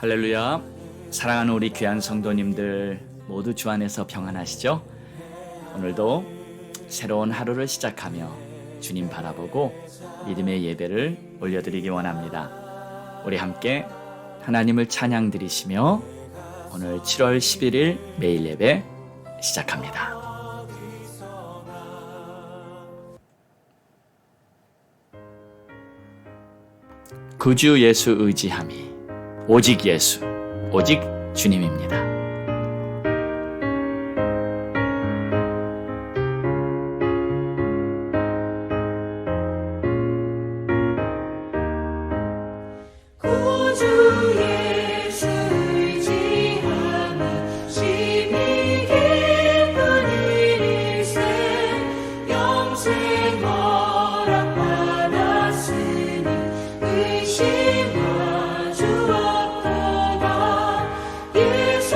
할렐루야. 사랑하는 우리 귀한 성도님들 모두 주 안에서 평안하시죠? 오늘도 새로운 하루를 시작하며 주님 바라보고 믿음의 예배를 올려드리기 원합니다. 우리 함께 하나님을 찬양 드리시며 오늘 7월 11일 매일 예배 시작합니다. 구주 예수 의지함이 오직 예수, 오직 주님입니다. 구주 예수 의지함이 심히 깊은 일일세 영생 허락받았으니 의심하주 없도다. 예수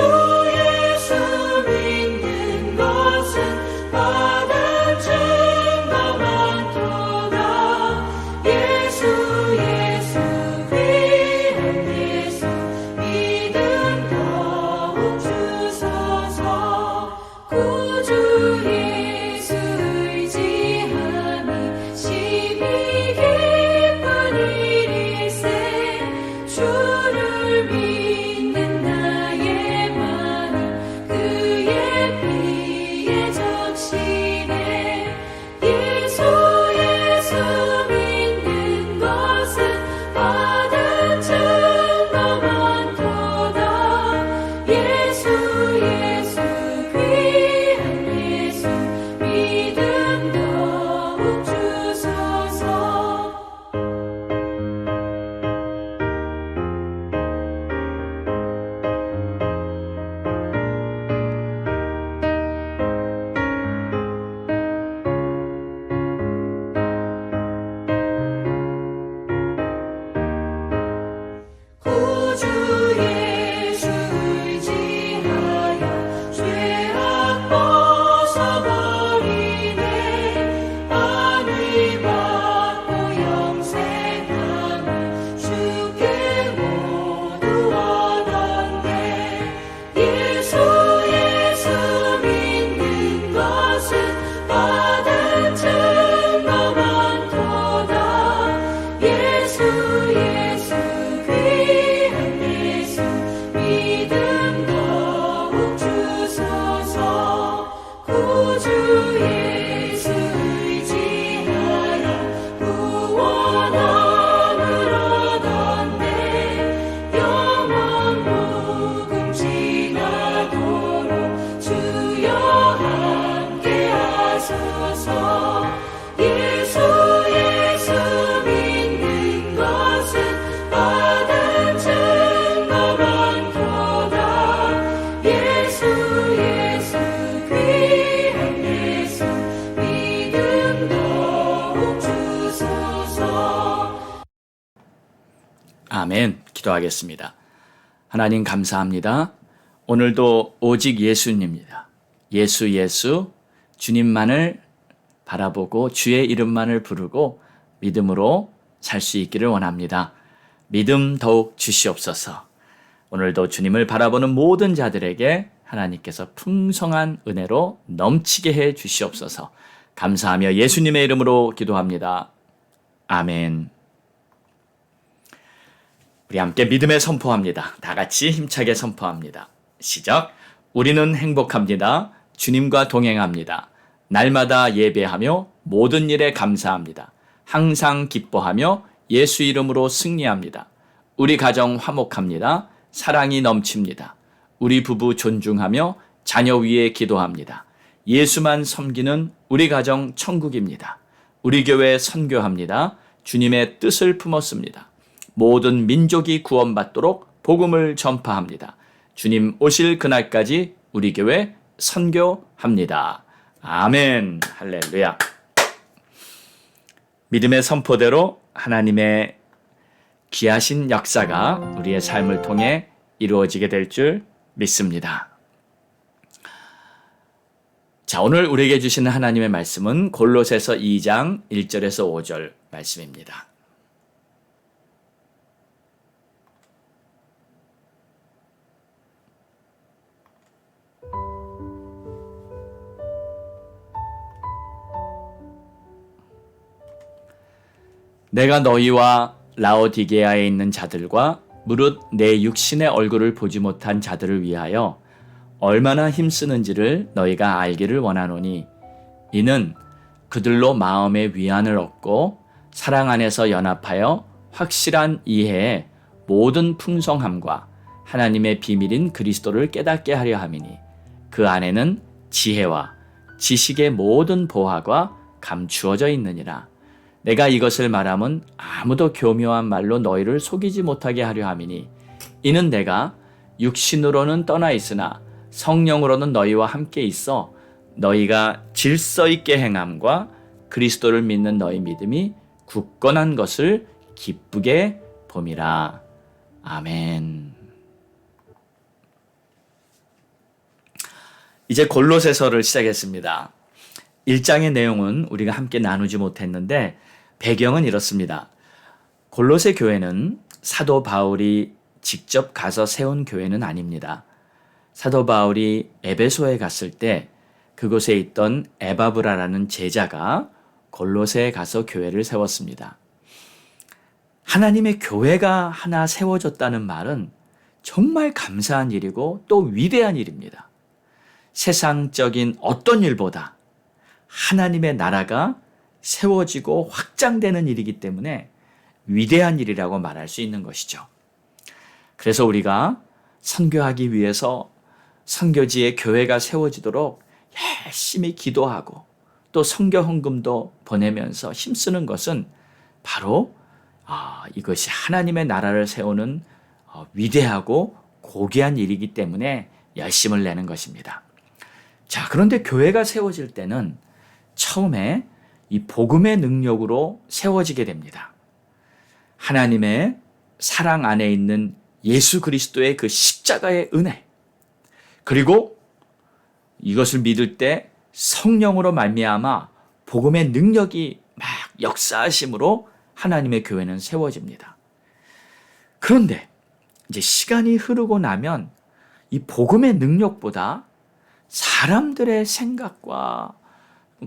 믿는 것은 받은 증거 많도다. 예수 귀한 예수 믿음 더욱 주소서. 구주 예수 의지함이 심히 깊은 일일세 주를 믿는 나의 마음 그의 피에 적시네. 예수 믿는 것은 받은 증거 많도다. 예수 귀한 예수 믿음 더욱 주소서. 구주 예수 의지하여 죄악 벗어버리네. 안위 받고 영생함을 주께 모두 얻었네. 예수 믿는 것은 받은 증거 많도다. 예수 귀한 예수 믿음 더욱 주소서. 구주 예수 의지하여 구원함을 얻었네. 영원 복음 지나도록 주여 함께 하소서. 예수 믿는 것은 받은 증거 많도다. 예수 귀한 예수 믿음 더욱 주소서. 아멘. 기도하겠습니다. 하나님 감사합니다. 오늘도 오직 예수님입니다. 예수 주님만을 바라보고 주의 이름만을 부르고 믿음으로 살 수 있기를 원합니다. 믿음 더욱 주시옵소서. 오늘도 주님을 바라보는 모든 자들에게 하나님께서 풍성한 은혜로 넘치게 해 주시옵소서. 감사하며 예수님의 이름으로 기도합니다. 아멘. 우리 함께 믿음에 선포합니다. 다 같이 힘차게 선포합니다. 시작. 우리는 행복합니다. 주님과 동행합니다. 날마다 예배하며 모든 일에 감사합니다. 항상 기뻐하며 예수 이름으로 승리합니다. 우리 가정 화목합니다. 사랑이 넘칩니다. 우리 부부 존중하며 자녀 위에 기도합니다. 예수만 섬기는 우리 가정 천국입니다. 우리 교회 선교합니다. 주님의 뜻을 품었습니다. 모든 민족이 구원받도록 복음을 전파합니다. 주님 오실 그날까지 우리 교회 선교합니다. 아멘. 할렐루야. 믿음의 선포대로 하나님의 귀하신 역사가 우리의 삶을 통해 이루어지게 될 줄 믿습니다. 자, 오늘 우리에게 주시는 하나님의 말씀은 골로새서 2장 1절에서 5절 말씀입니다. 내가 너희와 라오디게아에 있는 자들과 무릇 내 육신의 얼굴을 보지 못한 자들을 위하여 얼마나 힘쓰는지를 너희가 알기를 원하노니 이는 그들로 마음의 위안을 얻고 사랑 안에서 연합하여 확실한 이해에 모든 풍성함과 하나님의 비밀인 그리스도를 깨닫게 하려 함이니 그 안에는 지혜와 지식의 모든 보화가 감추어져 있느니라. 내가 이것을 말함은 아무도 교묘한 말로 너희를 속이지 못하게 하려 함이니 이는 내가 육신으로는 떠나 있으나 성령으로는 너희와 함께 있어 너희가 질서 있게 행함과 그리스도를 믿는 너희 믿음이 굳건한 것을 기쁘게 봄이라. 아멘. 이제 골로새서를 시작했습니다. 1장의 내용은 우리가 함께 나누지 못했는데 배경은 이렇습니다. 골로새 교회는 사도 바울이 직접 가서 세운 교회는 아닙니다. 사도 바울이 에베소에 갔을 때 그곳에 있던 에바브라라는 제자가 골로새에 가서 교회를 세웠습니다. 하나님의 교회가 하나 세워졌다는 말은 정말 감사한 일이고 또 위대한 일입니다. 세상적인 어떤 일보다 하나님의 나라가 세워지고 확장되는 일이기 때문에 위대한 일이라고 말할 수 있는 것이죠. 그래서 우리가 선교하기 위해서 선교지에 교회가 세워지도록 열심히 기도하고 또 선교 헌금도 보내면서 힘쓰는 것은 바로 이것이 하나님의 나라를 세우는 위대하고 고귀한 일이기 때문에 열심을 내는 것입니다. 자, 그런데 교회가 세워질 때는 처음에 이 복음의 능력으로 세워지게 됩니다. 하나님의 사랑 안에 있는 예수 그리스도의 그 십자가의 은혜, 그리고 이것을 믿을 때 성령으로 말미암아 복음의 능력이 막 역사하심으로 하나님의 교회는 세워집니다. 그런데 이제 시간이 흐르고 나면 이 복음의 능력보다 사람들의 생각과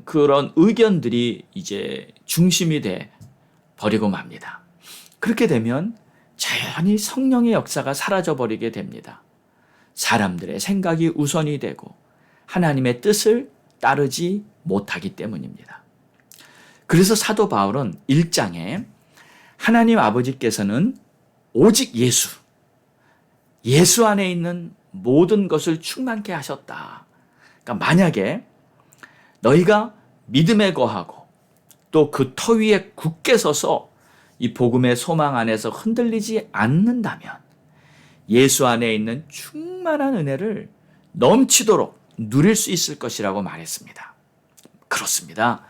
그런 의견들이 이제 중심이 돼 버리고 맙니다. 그렇게 되면 자연히 성령의 역사가 사라져 버리게 됩니다. 사람들의 생각이 우선이 되고 하나님의 뜻을 따르지 못하기 때문입니다. 그래서 사도 바울은 1장에 하나님 아버지께서는 오직 예수 안에 있는 모든 것을 충만케 하셨다. 그러니까 만약에 너희가 믿음에 거하고 또 그 터 위에 굳게 서서 이 복음의 소망 안에서 흔들리지 않는다면 예수 안에 있는 충만한 은혜를 넘치도록 누릴 수 있을 것이라고 말했습니다. 그렇습니다.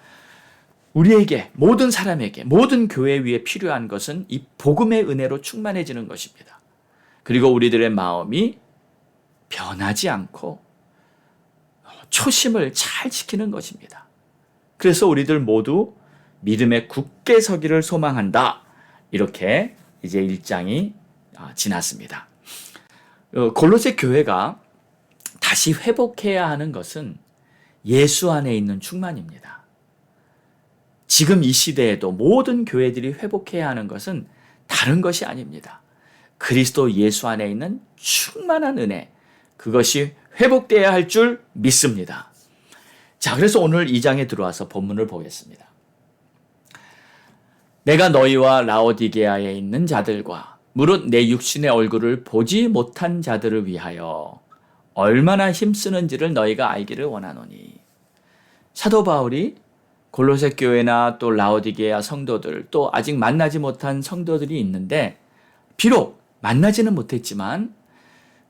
우리에게, 모든 사람에게, 모든 교회 위에 필요한 것은 이 복음의 은혜로 충만해지는 것입니다. 그리고 우리들의 마음이 변하지 않고 초심을 잘 지키는 것입니다. 그래서 우리들 모두 믿음에 굳게 서기를 소망한다. 이렇게 이제 1장이 지났습니다. 골로새 교회가 다시 회복해야 하는 것은 예수 안에 있는 충만입니다. 지금 이 시대에도 모든 교회들이 회복해야 하는 것은 다른 것이 아닙니다. 그리스도 예수 안에 있는 충만한 은혜, 그것이 회복되어야 할 줄 믿습니다. 자, 그래서 오늘 2장에 들어와서 본문을 보겠습니다. 내가 너희와 라오디게아에 있는 자들과 무릇 내 육신의 얼굴을 보지 못한 자들을 위하여 얼마나 힘쓰는지를 너희가 알기를 원하노니. 사도 바울이 골로새 교회나 또 라오디게아 성도들, 또 아직 만나지 못한 성도들이 있는데 비록 만나지는 못했지만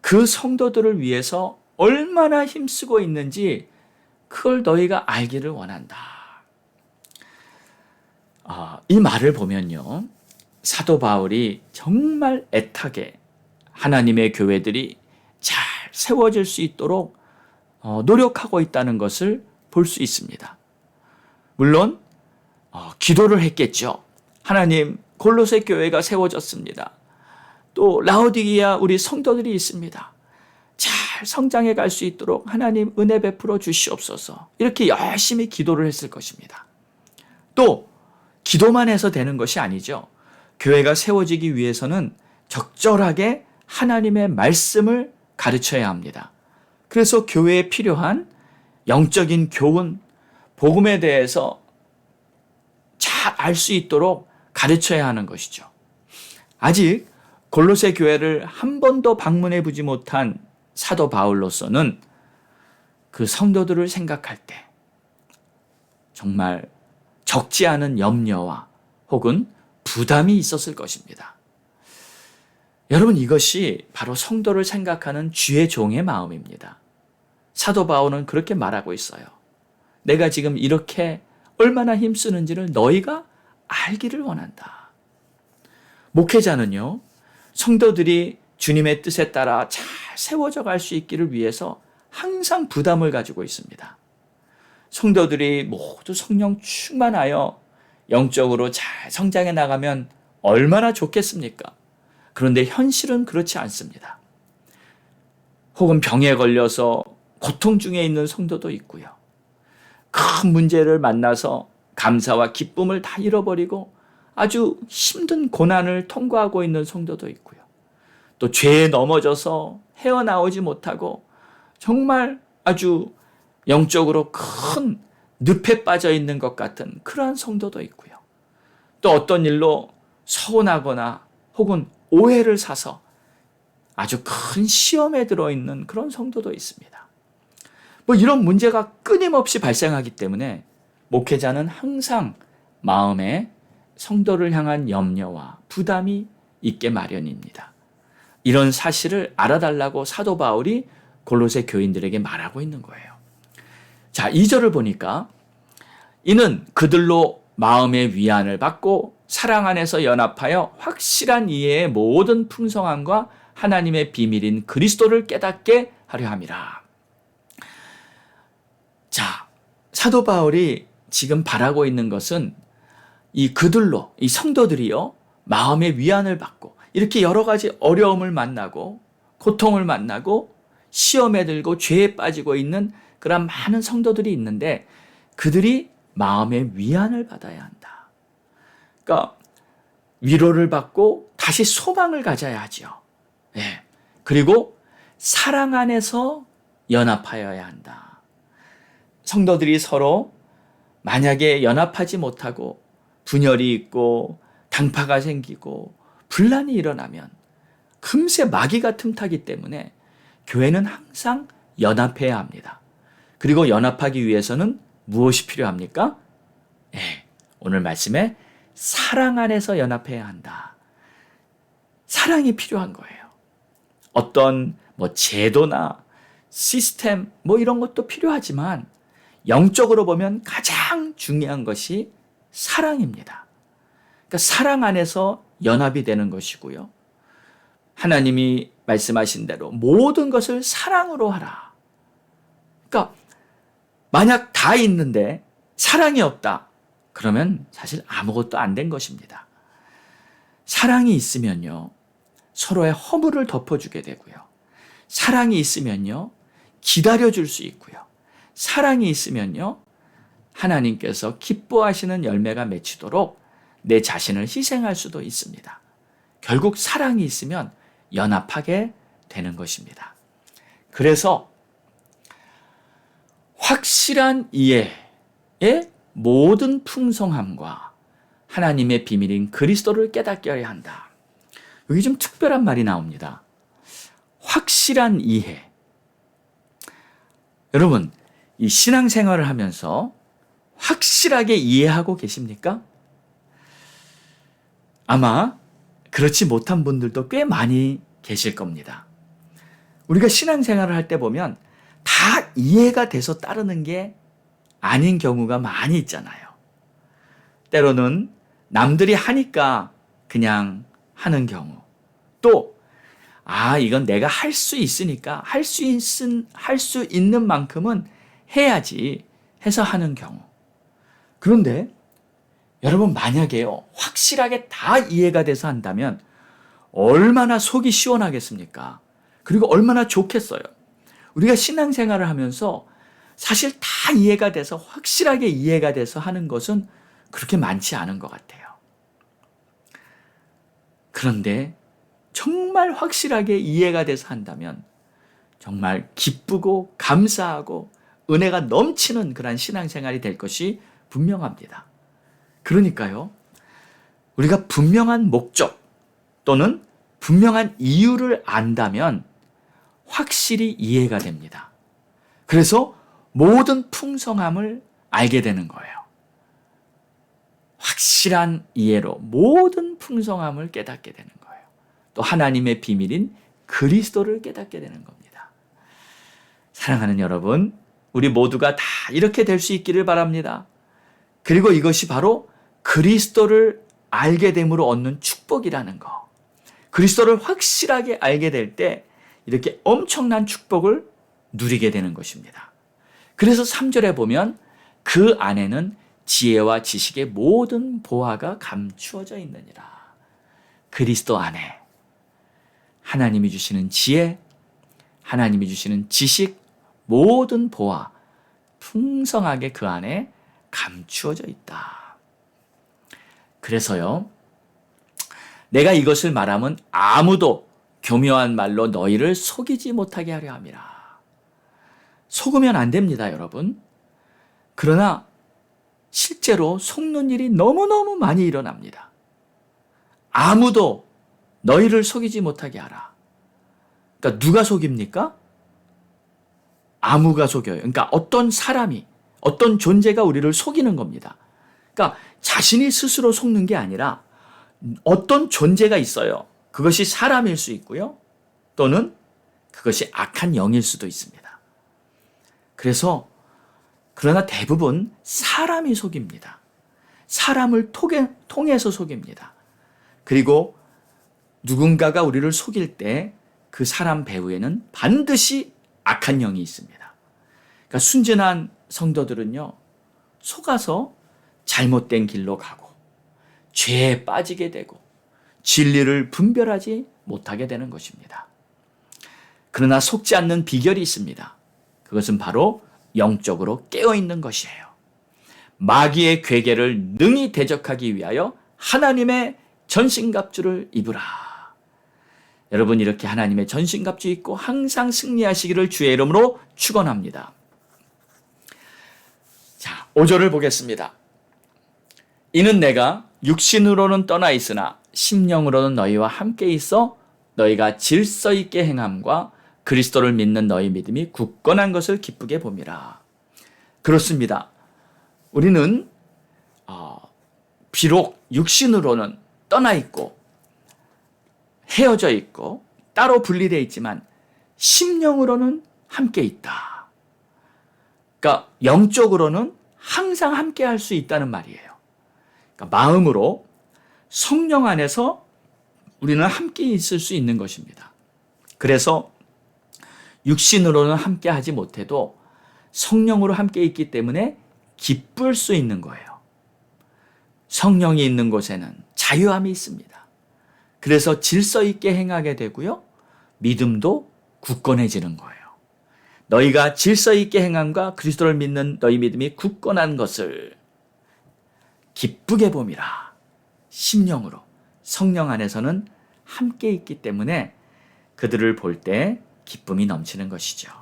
그 성도들을 위해서 얼마나 힘쓰고 있는지 그걸 너희가 알기를 원한다. 이 말을 보면요, 사도 바울이 정말 애타게 하나님의 교회들이 잘 세워질 수 있도록 노력하고 있다는 것을 볼 수 있습니다. 물론 기도를 했겠죠. 하나님, 골로새 교회가 세워졌습니다. 또 라오디게아 우리 성도들이 있습니다. 잘 성장해 갈 수 있도록 하나님 은혜 베풀어 주시옵소서. 이렇게 열심히 기도를 했을 것입니다. 또 기도만 해서 되는 것이 아니죠. 교회가 세워지기 위해서는 적절하게 하나님의 말씀을 가르쳐야 합니다. 그래서 교회에 필요한 영적인 교훈, 복음에 대해서 잘 알 수 있도록 가르쳐야 하는 것이죠. 아직 골로새 교회를 한 번도 방문해 보지 못한 사도 바울로서는 그 성도들을 생각할 때 정말 적지 않은 염려와 혹은 부담이 있었을 것입니다. 여러분, 이것이 바로 성도를 생각하는 주의 종의 마음입니다. 사도 바울은 그렇게 말하고 있어요. 내가 지금 이렇게 얼마나 힘쓰는지를 너희가 알기를 원한다. 목회자는요, 성도들이 주님의 뜻에 따라 잘 세워져 갈 수 있기를 위해서 항상 부담을 가지고 있습니다. 성도들이 모두 성령 충만하여 영적으로 잘 성장해 나가면 얼마나 좋겠습니까? 그런데 현실은 그렇지 않습니다. 혹은 병에 걸려서 고통 중에 있는 성도도 있고요. 큰 문제를 만나서 감사와 기쁨을 다 잃어버리고 아주 힘든 고난을 통과하고 있는 성도도 있고요. 또 죄에 넘어져서 헤어나오지 못하고 정말 아주 영적으로 큰 늪에 빠져 있는 것 같은 그러한 성도도 있고요. 또 어떤 일로 서운하거나 혹은 오해를 사서 아주 큰 시험에 들어있는 그런 성도도 있습니다. 이런 문제가 끊임없이 발생하기 때문에 목회자는 항상 마음에 성도를 향한 염려와 부담이 있게 마련입니다. 이런 사실을 알아달라고 사도 바울이 골로새 교인들에게 말하고 있는 거예요. 자, 2절을 보니까 이는 그들로 마음의 위안을 받고 사랑 안에서 연합하여 확실한 이해의 모든 풍성함과 하나님의 비밀인 그리스도를 깨닫게 하려 함이라. 자, 사도 바울이 지금 바라고 있는 것은 이 그들로, 이 성도들이요, 마음의 위안을 받고 이렇게 여러 가지 어려움을 만나고 고통을 만나고 시험에 들고 죄에 빠지고 있는 그런 많은 성도들이 있는데 그들이 마음의 위안을 받아야 한다. 그러니까 위로를 받고 다시 소망을 가져야 하죠. 네. 그리고 사랑 안에서 연합하여야 한다. 성도들이 서로 만약에 연합하지 못하고 분열이 있고 당파가 생기고 분란이 일어나면 금세 마귀가 틈타기 때문에 교회는 항상 연합해야 합니다. 그리고 연합하기 위해서는 무엇이 필요합니까? 네, 오늘 말씀에 사랑 안에서 연합해야 한다. 사랑이 필요한 거예요. 어떤 제도나 시스템 이런 것도 필요하지만 영적으로 보면 가장 중요한 것이 사랑입니다. 그러니까 사랑 안에서 연합이 되는 것이고요. 하나님이 말씀하신 대로 모든 것을 사랑으로 하라. 그러니까 만약 다 있는데 사랑이 없다. 그러면 사실 아무것도 안 된 것입니다. 사랑이 있으면요, 서로의 허물을 덮어주게 되고요. 사랑이 있으면요, 기다려줄 수 있고요. 사랑이 있으면요, 하나님께서 기뻐하시는 열매가 맺히도록 내 자신을 희생할 수도 있습니다. 결국 사랑이 있으면 연합하게 되는 것입니다. 그래서 확실한 이해의 모든 풍성함과 하나님의 비밀인 그리스도를 깨닫게 해야 한다. 여기 좀 특별한 말이 나옵니다. 확실한 이해. 여러분, 이 신앙생활을 하면서 확실하게 이해하고 계십니까? 아마 그렇지 못한 분들도 꽤 많이 계실 겁니다. 우리가 신앙생활을 할 때 보면 다 이해가 돼서 따르는 게 아닌 경우가 많이 있잖아요. 때로는 남들이 하니까 그냥 하는 경우. 또, 이건 내가 할 수 있으니까 할 수 있는 만큼은 해야지 해서 하는 경우. 그런데 여러분, 만약에요, 확실하게 다 이해가 돼서 한다면 얼마나 속이 시원하겠습니까? 그리고 얼마나 좋겠어요. 우리가 신앙생활을 하면서 사실 다 이해가 돼서 확실하게 이해가 돼서 하는 것은 그렇게 많지 않은 것 같아요. 그런데 정말 확실하게 이해가 돼서 한다면 정말 기쁘고 감사하고 은혜가 넘치는 그런 신앙생활이 될 것이 분명합니다. 그러니까요, 우리가 분명한 목적 또는 분명한 이유를 안다면 확실히 이해가 됩니다. 그래서 모든 풍성함을 알게 되는 거예요. 확실한 이해로 모든 풍성함을 깨닫게 되는 거예요. 또 하나님의 비밀인 그리스도를 깨닫게 되는 겁니다. 사랑하는 여러분, 우리 모두가 다 이렇게 될 수 있기를 바랍니다. 그리고 이것이 바로 그리스도를 알게 됨으로 얻는 축복이라는 거. 그리스도를 확실하게 알게 될 때 이렇게 엄청난 축복을 누리게 되는 것입니다. 그래서 3절에 보면 그 안에는 지혜와 지식의 모든 보화가 감추어져 있느니라. 그리스도 안에 하나님이 주시는 지혜, 하나님이 주시는 지식, 모든 보화 풍성하게 그 안에 감추어져 있다. 그래서요, 내가 이것을 말하면 아무도 교묘한 말로 너희를 속이지 못하게 하려 함이라. 속으면 안 됩니다, 여러분. 그러나 실제로 속는 일이 너무너무 많이 일어납니다. 아무도 너희를 속이지 못하게 하라. 그러니까 누가 속입니까? 아무가 속여요. 그러니까 어떤 사람이, 어떤 존재가 우리를 속이는 겁니다. 그러니까 자신이 스스로 속는 게 아니라 어떤 존재가 있어요. 그것이 사람일 수 있고요. 또는 그것이 악한 영일 수도 있습니다. 그래서 그러나 대부분 사람이 속입니다. 사람을 통해서 속입니다. 그리고 누군가가 우리를 속일 때 그 사람 배후에는 반드시 악한 영이 있습니다. 그러니까 순진한 성도들은요, 속아서 잘못된 길로 가고 죄에 빠지게 되고 진리를 분별하지 못하게 되는 것입니다. 그러나 속지 않는 비결이 있습니다. 그것은 바로 영적으로 깨어있는 것이에요. 마귀의 괴계를 능히 대적하기 위하여 하나님의 전신갑주를 입으라. 여러분, 이렇게 하나님의 전신갑주 입고 항상 승리하시기를 주의 이름으로 축원합니다. 자, 5절을 보겠습니다. 이는 내가 육신으로는 떠나 있으나 심령으로는 너희와 함께 있어 너희가 질서 있게 행함과 그리스도를 믿는 너희 믿음이 굳건한 것을 기쁘게 봄이라. 그렇습니다. 우리는 비록 육신으로는 떠나 있고 헤어져 있고 따로 분리되어 있지만 심령으로는 함께 있다. 그러니까 영적으로는 항상 함께 할 수 있다는 말이에요. 그러니까 마음으로 성령 안에서 우리는 함께 있을 수 있는 것입니다. 그래서 육신으로는 함께 하지 못해도 성령으로 함께 있기 때문에 기쁠 수 있는 거예요. 성령이 있는 곳에는 자유함이 있습니다. 그래서 질서 있게 행하게 되고요. 믿음도 굳건해지는 거예요. 너희가 질서 있게 행함과 그리스도를 믿는 너희 믿음이 굳건한 것을 기쁘게 봄이라. 심령으로 성령 안에서는 함께 있기 때문에 그들을 볼 때 기쁨이 넘치는 것이죠.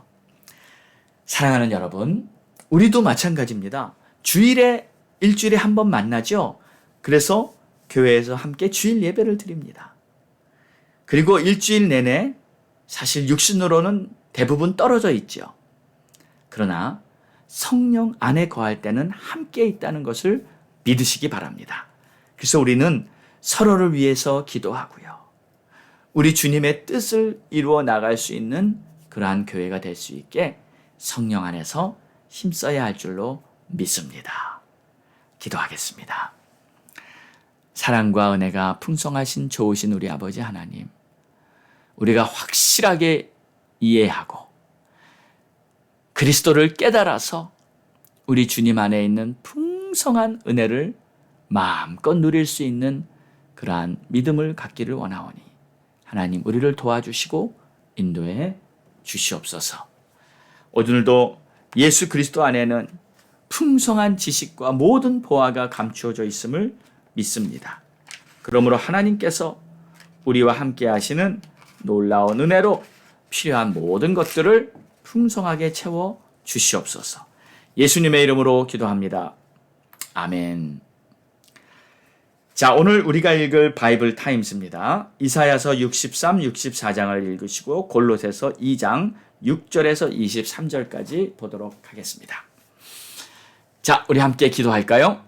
사랑하는 여러분, 우리도 마찬가지입니다. 일주일에 한 번 만나죠. 그래서 교회에서 함께 주일 예배를 드립니다. 그리고 일주일 내내 사실 육신으로는 대부분 떨어져 있죠. 그러나 성령 안에 거할 때는 함께 있다는 것을 믿으시기 바랍니다. 그래서 우리는 서로를 위해서 기도하고요. 우리 주님의 뜻을 이루어 나갈 수 있는 그러한 교회가 될 수 있게 성령 안에서 힘써야 할 줄로 믿습니다. 기도하겠습니다. 사랑과 은혜가 풍성하신 좋으신 우리 아버지 하나님, 우리가 확실하게 이해하고 그리스도를 깨달아서 우리 주님 안에 있는 풍성한 은혜를 마음껏 누릴 수 있는 그러한 믿음을 갖기를 원하오니 하나님, 우리를 도와주시고 인도해 주시옵소서. 오늘도 예수 그리스도 안에는 풍성한 지식과 모든 보화가 감추어져 있음을 믿습니다. 그러므로 하나님께서 우리와 함께 하시는 놀라운 은혜로 필요한 모든 것들을 풍성하게 채워 주시옵소서. 예수님의 이름으로 기도합니다. 아멘. 자, 오늘 우리가 읽을 바이블 타임스입니다. 이사야서 63, 64장을 읽으시고 골로새서 2장 6절에서 23절까지 보도록 하겠습니다. 자, 우리 함께 기도할까요?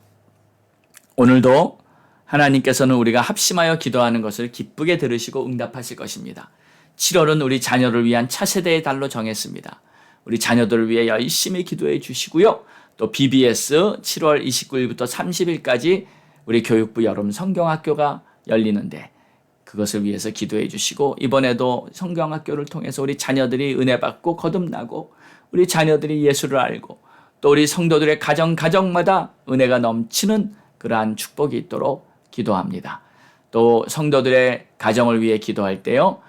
오늘도 하나님께서는 우리가 합심하여 기도하는 것을 기쁘게 들으시고 응답하실 것입니다. 7월은 우리 자녀를 위한 차세대의 달로 정했습니다. 우리 자녀들을 위해 열심히 기도해 주시고요. 또 BBS 7월 29일부터 30일까지 우리 교육부 여름 성경학교가 열리는데 그것을 위해서 기도해 주시고, 이번에도 성경학교를 통해서 우리 자녀들이 은혜 받고 거듭나고 우리 자녀들이 예수를 알고 또 우리 성도들의 가정마다 은혜가 넘치는 그러한 축복이 있도록 기도합니다. 또 성도들의 가정을 위해 기도할 때요,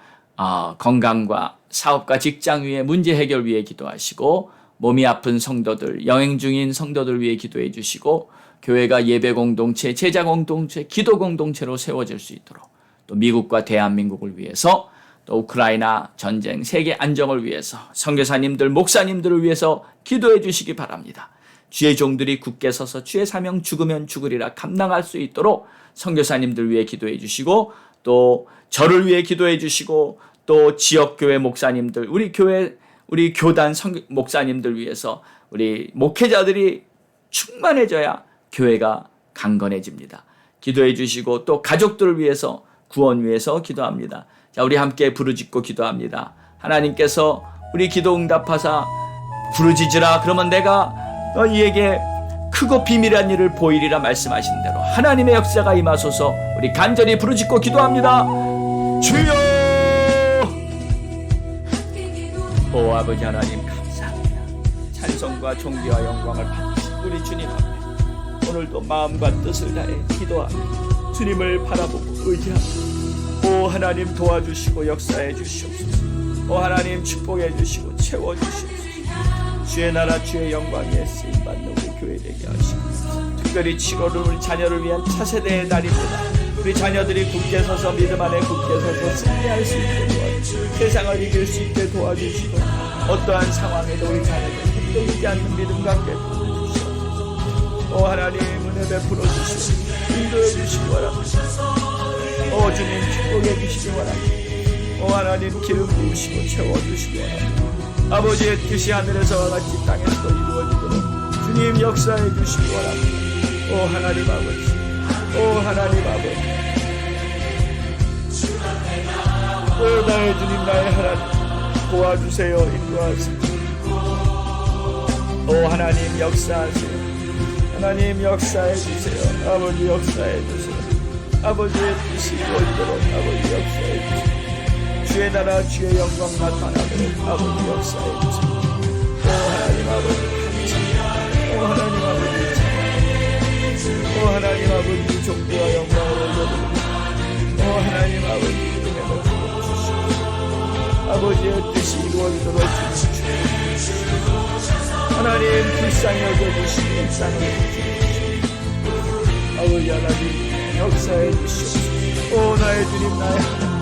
건강과 사업과 직장 위에 문제 해결 위해 기도하시고, 몸이 아픈 성도들, 여행 중인 성도들 위해 기도해 주시고, 교회가 예배 공동체, 제자 공동체, 기도 공동체로 세워질 수 있도록, 또 미국과 대한민국을 위해서, 또 우크라이나 전쟁, 세계 안정을 위해서 선교사님들, 목사님들을 위해서 기도해 주시기 바랍니다. 주의 종들이 굳게 서서 주의 사명 죽으면 죽으리라 감당할 수 있도록 선교사님들 위해 기도해 주시고, 또 저를 위해 기도해 주시고, 또 지역교회 목사님들, 우리 교회, 우리 교단 목사님들 위해서 우리 목회자들이 충만해져야 교회가 강건해집니다. 기도해 주시고, 또 가족들을 위해서, 구원 위해서 기도합니다. 자, 우리 함께 부르짖고 기도합니다. 하나님께서 우리 기도 응답하사 부르짖으라 그러면 내가 너희에게 크고 비밀한 일을 보이리라 말씀하신 대로 하나님의 역사가 임하소서. 우리 간절히 부르짖고 기도합니다. 주여! 오 아버지 하나님 감사합니다. 찬송과 존귀와 영광을 받으신 우리 주님 앞에 오늘도 마음과 뜻을 다해 기도합니다. 주님을 바라보고 의지합니다. 오 하나님 도와주시고 역사해 주시옵소서. 오 하나님 축복해 주시고 채워 주시옵소서. 주의 나라 주의 영광 위에 쓰임받는 우리 교회 되게 하시고, 특별히 7월은 우리 자녀를 위한 차세대의 달입니다. 우리 자녀들이 굳게 서서 믿음 안에 굳게 서서 승리할 수 있게 도와주시고, 세상을 이길 수 있게 도와주시고, 어떠한 상황에도 우리 자녀들 흔들리지 않는 믿음 갖게 도와주시옵소서. 오 하나님 은혜 베풀어 주시고 인도해 주시기 바랍니다. 오 주님 축복해 주시기 바랍니다. 오 하나님 기름 부으시고 채워주시기 바랍니다. 아버지의 뜻이 하늘에서와 같이 땅에서도 이루어지도록 주님 역사해 주시기 바랍니다. 오 하나님 아버지, 오 하나님 아버지, 오 나의 주님 나의 하나님 도와주세요. 인도하세요. 오 하나님 역사하세요. 하나님 역사해 주세요. 아버지 역사해 주세요. 아버지의 뜻이 이루어지도록 아버지 역사해 주세요. 주의 나라 주의 영광 나타나도록 아버지 역사해 주세요. 오 하나님 아버지 감사합니다. 오 하나님 아버지 감사합니다. 오 하나님 아버지 존귀와 영광을 올려드립니다. 오 하나님 아버지 은혜 베풀어 주시옵소서. 아버지의 뜻이 이루어지도록 주시옵소서. 하나님 불쌍히 여겨주시고 불쌍히 여겨주시고 아버지 하나님 역사해 주시옵소서. 오 나의 주님 나의 하나님